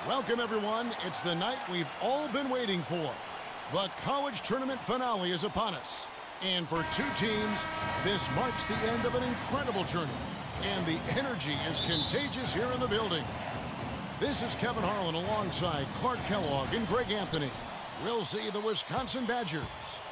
Welcome, everyone. It's the night we've all been waiting for. The college tournament finale is upon us. And for two teams, this marks the end of an incredible journey. And the energy is contagious here in the building. This is Kevin Harlan alongside Clark Kellogg and Greg Anthony. We'll see the Wisconsin Badgers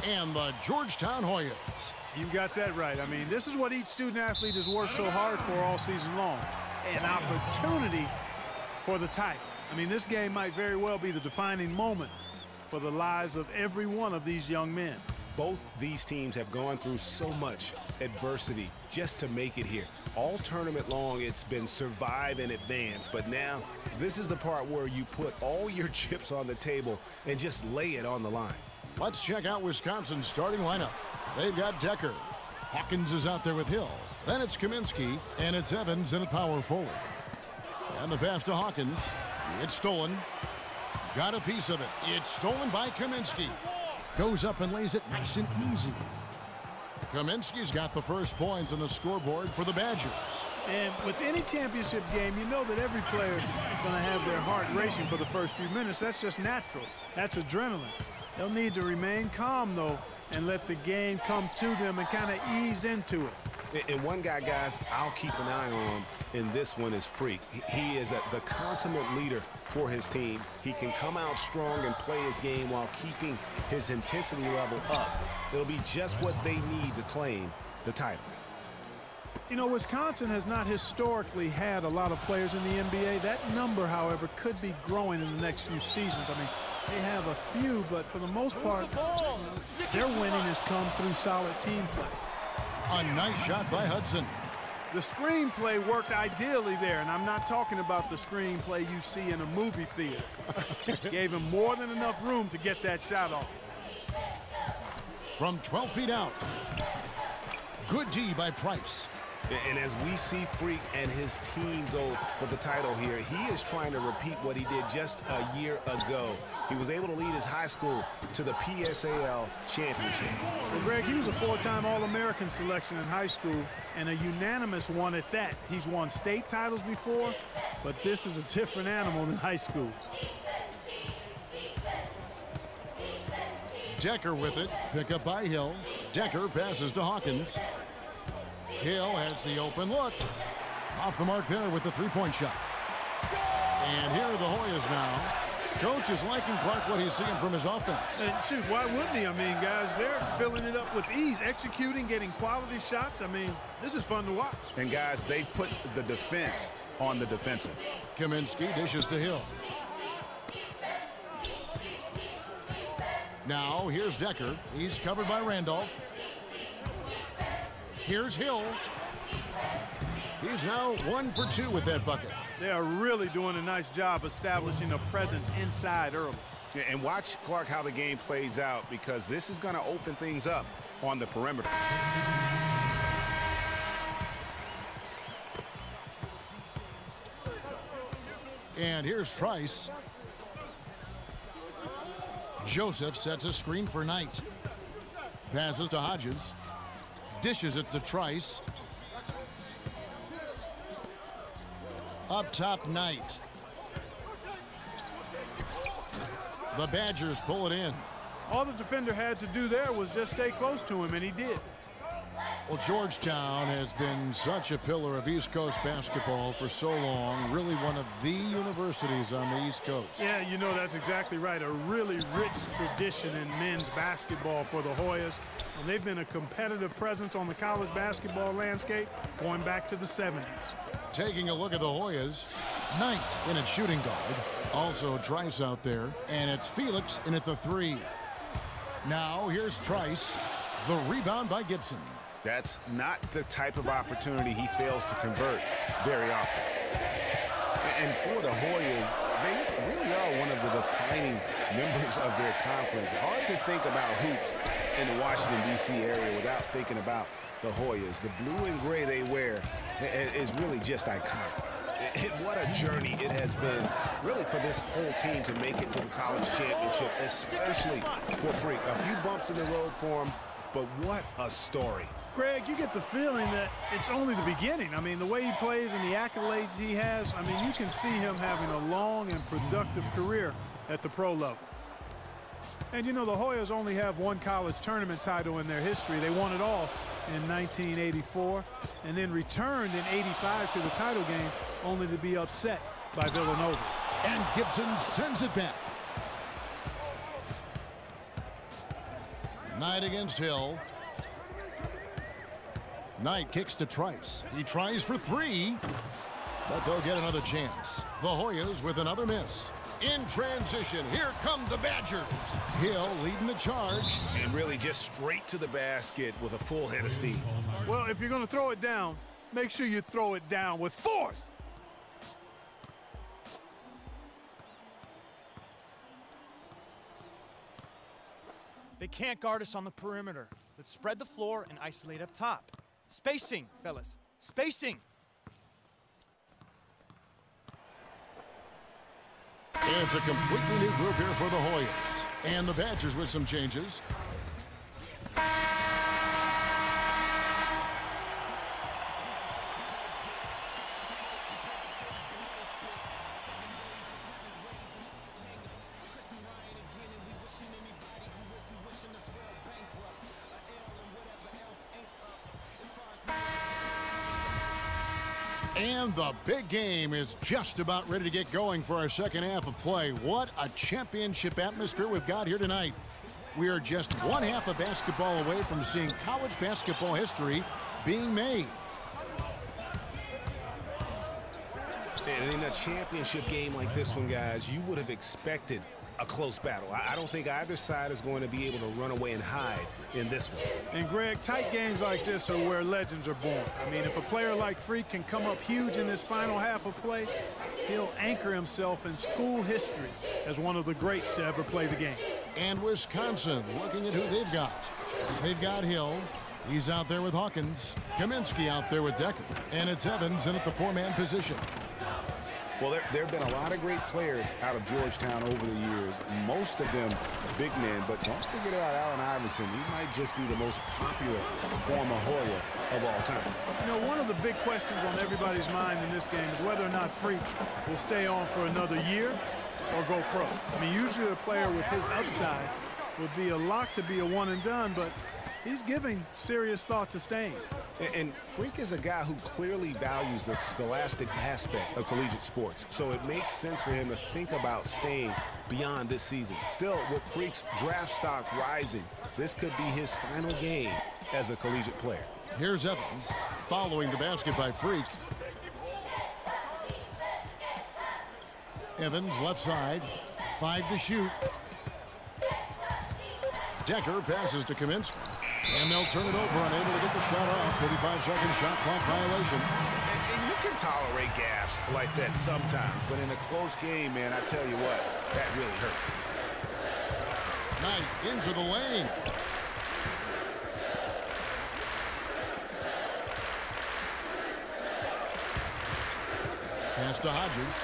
and the Georgetown Hoyas. You got that right. I mean, this is what each student-athlete has worked so hard for all season long. An opportunity for the title. I mean, this game might very well be the defining moment for the lives of every one of these young men. Both these teams have gone through so much adversity just to make it here. All tournament long, it's been survive and advance, but now this is the part where you put all your chips on the table and just lay it on the line. Let's check out Wisconsin's starting lineup. They've got Decker. Hawkins is out there with Hill. Then it's Kaminsky, and it's Evans in at power forward. And the pass to Hawkins. It's stolen. Got a piece of it. It's stolen by Kaminsky. Goes up and lays it nice and easy. Kaminsky's got the first points on the scoreboard for the Badgers. And with any championship game, you know that every player is going to have their heart racing for the first few minutes. That's just natural. That's adrenaline. They'll need to remain calm, though, and let the game come to them and kind of ease into it. And one guy, guys, I'll keep an eye on in this one is Freak. He is the consummate leader for his team. He can come out strong and play his game while keeping his intensity level up. It'll be just what they need to claim the title. You know, Wisconsin has not historically had a lot of players in the NBA. That number, however, could be growing in the next few seasons. I mean, they have a few, but for the most part, their winning has come through solid team play. A nice shot by Hudson. The screenplay worked ideally there, and I'm not talking about the screenplay you see in a movie theater. Gave him more than enough room to get that shot off. From 12 feet out. Good D by Price. And as we see Freak and his team go for the title here, he is trying to repeat what he did just a year ago. He was able to lead his high school to the PSAL championship. Well, Greg, he was a four-time All-American selection in high school and a unanimous one at that. He's won state titles before, but this is a different animal than high school. Decker with it. Pick up by Hill. Decker passes to Hawkins. Hill has the open look. Off the mark there with the three-point shot. And here are the Hoyas now. Coach is liking Clark what he's seeing from his offense. And shoot, why wouldn't he? I mean, guys, they're filling it up with ease, executing, getting quality shots. I mean, this is fun to watch. And guys, they put the defense on the defensive. Kaminsky dishes to Hill. Now here's Decker. He's covered by Randolph. Here's Hill. He's now 1 for 2 with that bucket. They are really doing a nice job establishing a presence inside early. And watch, Clark, how the game plays out, because this is going to open things up on the perimeter. And here's Trice. Joseph sets a screen for Knight. Passes to Hodges. Dishes it to Trice. Up top, Knight. The Badgers pull it in. All the defender had to do there was just stay close to him, and he did. Well, Georgetown has been such a pillar of East Coast basketball for so long. Really one of the universities on the East Coast. Yeah, you know, that's exactly right. A really rich tradition in men's basketball for the Hoyas. And they've been a competitive presence on the college basketball landscape going back to the 70s. Taking a look at the Hoyas, Knight in at shooting guard. Also Trice out there. And it's Felix in at the 3. Now here's Trice. The rebound by Gibson. That's not the type of opportunity he fails to convert very often. And for the Hoyas, they really are one of the defining members of their conference. Hard to think about hoops in the Washington, D.C. area without thinking about the Hoyas. The blue and gray they wear is really just iconic. And what a journey it has been, really, for this whole team to make it to the college championship, especially for Freak. A few bumps in the road for him, but what a story. Greg, you get the feeling that it's only the beginning. I mean, the way he plays and the accolades he has, I mean, you can see him having a long and productive career at the pro level. And, you know, the Hoyas only have one college tournament title in their history. They won it all in 1984 and then returned in '85 to the title game, only to be upset by Villanova. And Gibson sends it back. Knight against Hill. Knight kicks to Trice. He tries for three, but they'll get another chance. The Hoyas with another miss. In transition, here come the Badgers. Hill leading the charge. And really just straight to the basket with a full head of steam. Well, if you're going to throw it down, make sure you throw it down with force. They can't guard us on the perimeter. Let's spread the floor and isolate up top. Spacing, fellas. Spacing. It's a completely new group here for the Hoyas. And the Badgers with some changes. And the big game is just about ready to get going for our second half of play. What a championship atmosphere we've got here tonight. We are just one half of basketball away from seeing college basketball history being made. And in a championship game like this one, guys, you would have expected a close battle. I don't think either side is going to be able to run away and hide in this one. And Greg, tight games like this are where legends are born. I mean, if a player like Freak can come up huge in this final half of play, he'll anchor himself in school history as one of the greats to ever play the game. And Wisconsin looking at who they've got. They've got Hill. He's out there with Hawkins. Kaminsky out there with Decker. And it's Evans in at the four-man position. Well, there have been a lot of great players out of Georgetown over the years, most of them big men, but don't forget about Allen Iverson. He might just be the most popular former Hoya of all time. You know, one of the big questions on everybody's mind in this game is whether or not Freak will stay on for another year or go pro. I mean, usually a player with his upside would be a lock to be a one and done, but he's giving serious thought to staying. And Freak is a guy who clearly values the scholastic aspect of collegiate sports, so it makes sense for him to think about staying beyond this season. Still, with Freak's draft stock rising, this could be his final game as a collegiate player. Here's Evans following the basket by Freak. Evans left side, 5 to shoot. Decker passes to Kaminsky. And they'll turn it over, unable to get the shot off. 35-second shot clock violation. And you can tolerate gaffes like that sometimes, but in a close game, man, I tell you what, that really hurts. Knight into the lane. Pass to Hodges.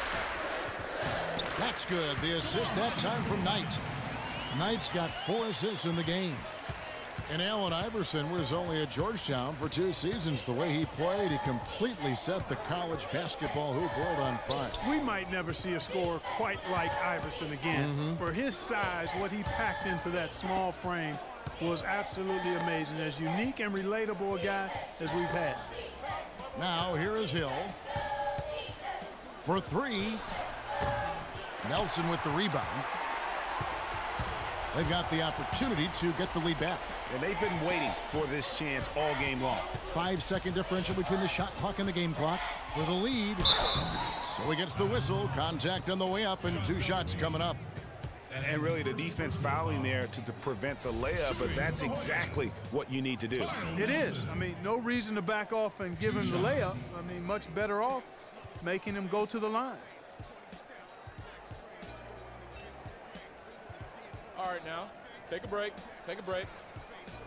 That's good. The assist that time from Knight. Knight's got 4 assists in the game. And Allen Iverson was only at Georgetown for 2 seasons. The way he played, he completely set the college basketball hoop world on fire. We might never see a scorer quite like Iverson again. For his size, what he packed into that small frame was absolutely amazing. As unique and relatable a guy as we've had. Now here is Hill. For 3. Nelson with the rebound. They've got the opportunity to get the lead back. And they've been waiting for this chance all game long. 5-second differential between the shot clock and the game clock for the lead. So he gets the whistle. Contact on the way up and 2 shots coming up. And really the defense fouling there to prevent the layup, but that's exactly what you need to do. It is. I mean, no reason to back off and give him the layup. I mean, much better off making him go to the line. All right, now, take a break. Take a break.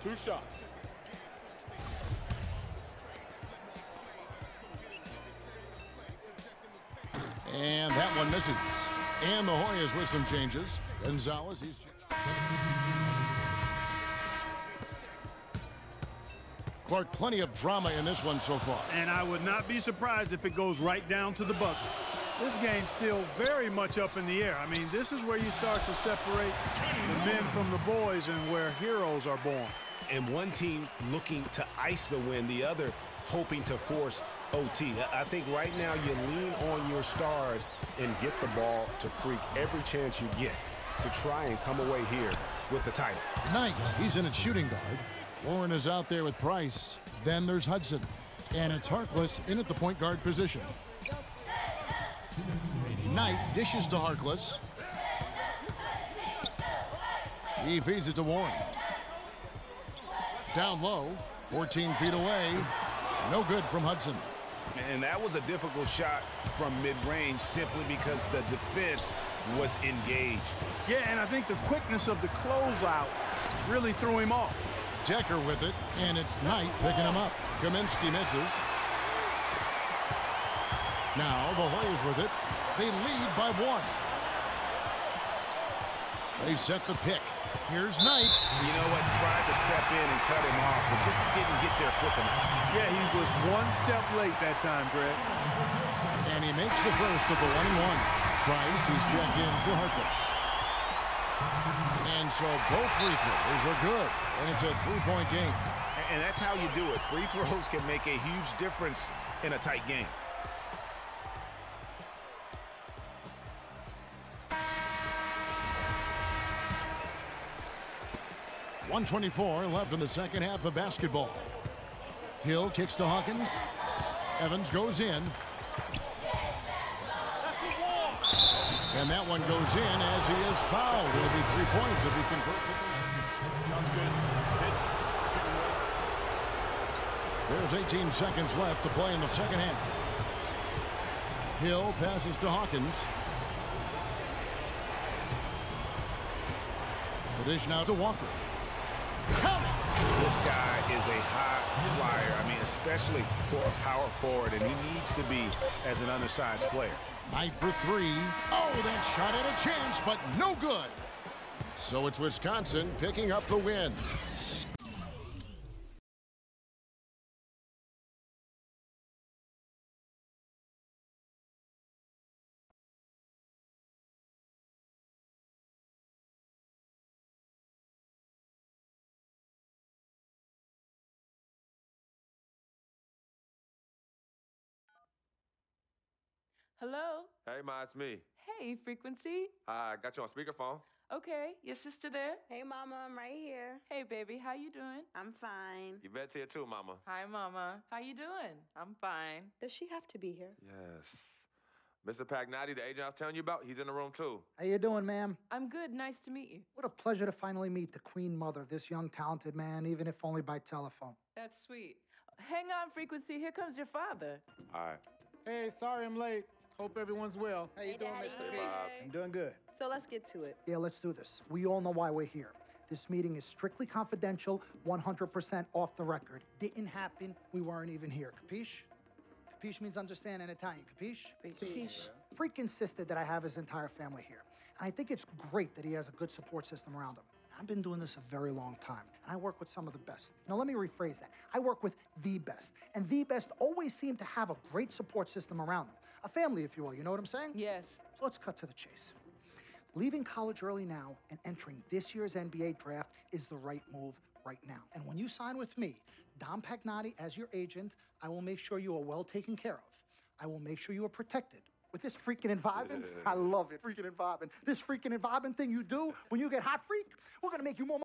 2 shots. And that one misses. And the Hoyas with some changes. Gonzalez, he's... Clark, plenty of drama in this one so far. And I would not be surprised if it goes right down to the buzzer. This game's still very much up in the air. I mean, this is where you start to separate the men from the boys and where heroes are born. And one team looking to ice the win, the other hoping to force OT. I think right now you lean on your stars and get the ball to Freak every chance you get to try and come away here with the title. Knight, he's in at shooting guard. Warren is out there with Price. Then there's Hudson. And it's Harkless in at the point guard position. Knight dishes to Harkless. He feeds it to Warren. Down low, 14 feet away. No good from Hudson. And that was a difficult shot from mid-range simply because the defense was engaged. Yeah, and I think the quickness of the closeout really threw him off. Decker with it, and it's Knight picking him up. Kaminsky misses. Now the Hoyas with it. They lead by 1. They set the pick. Here's Knight. You know what? Tried to step in and cut him off, but just didn't get there quick enough. Yeah, he was one step late that time, Greg. And he makes the first of the 1-1. Trice is checked in for Harkless. And so both free throws are good. And it's a 3-point game. And that's how you do it. Free throws can make a huge difference in a tight game. .124 left in the second half of basketball. Hill kicks to Hawkins. Evans goes in. And that one goes in as he is fouled. It'll be 3 points if he converts it. There's 18 seconds left to play in the second half. Hill passes to Hawkins. The dish now to Walker. This guy is a high flyer. I mean, especially for a power forward, and he needs to be as an undersized player. Knight for 3. Oh, that shot had a chance, but no good. So it's Wisconsin picking up the win. Hello? Hey, Ma, it's me. Hey, Frequency. I got you on speakerphone. Okay, your sister there? Hey, Mama, I'm right here. Hey, baby, how you doing? I'm fine. Yvette's here too, Mama. Hi, Mama. How you doing? I'm fine. Does she have to be here? Yes. Mr. Pagnotti, the agent I was telling you about, he's in the room too. How you doing, ma'am? I'm good. Nice to meet you. What a pleasure to finally meet the Queen Mother of this young, talented man, even if only by telephone. That's sweet. Hang on, Frequency. Here comes your father. All right. Hey, sorry I'm late. Hope everyone's well. How you doing, Daddy. Mr. Hey, P? Bobs. I'm doing good. So let's get to it. Yeah, let's do this. We all know why we're here. This meeting is strictly confidential, 100% off the record. Didn't happen. We weren't even here. Capiche? Capiche means understand in Italian. Capiche? Capiche. Freak insisted that I have his entire family here. And I think it's great that he has a good support system around him. I've been doing this a very long time, and I work with some of the best. Now, let me rephrase that. I work with the best, and the best always seem to have a great support system around them. A family, if you will, you know what I'm saying? Yes. So let's cut to the chase. Leaving college early now and entering this year's NBA draft is the right move right now. And when you sign with me, Dom Pagnotti, as your agent, I will make sure you are well taken care of. I will make sure you are protected. With this freaking environment, I love it, freaking environment. This freaking environment thing you do when you get hot, freak, we're gonna make you more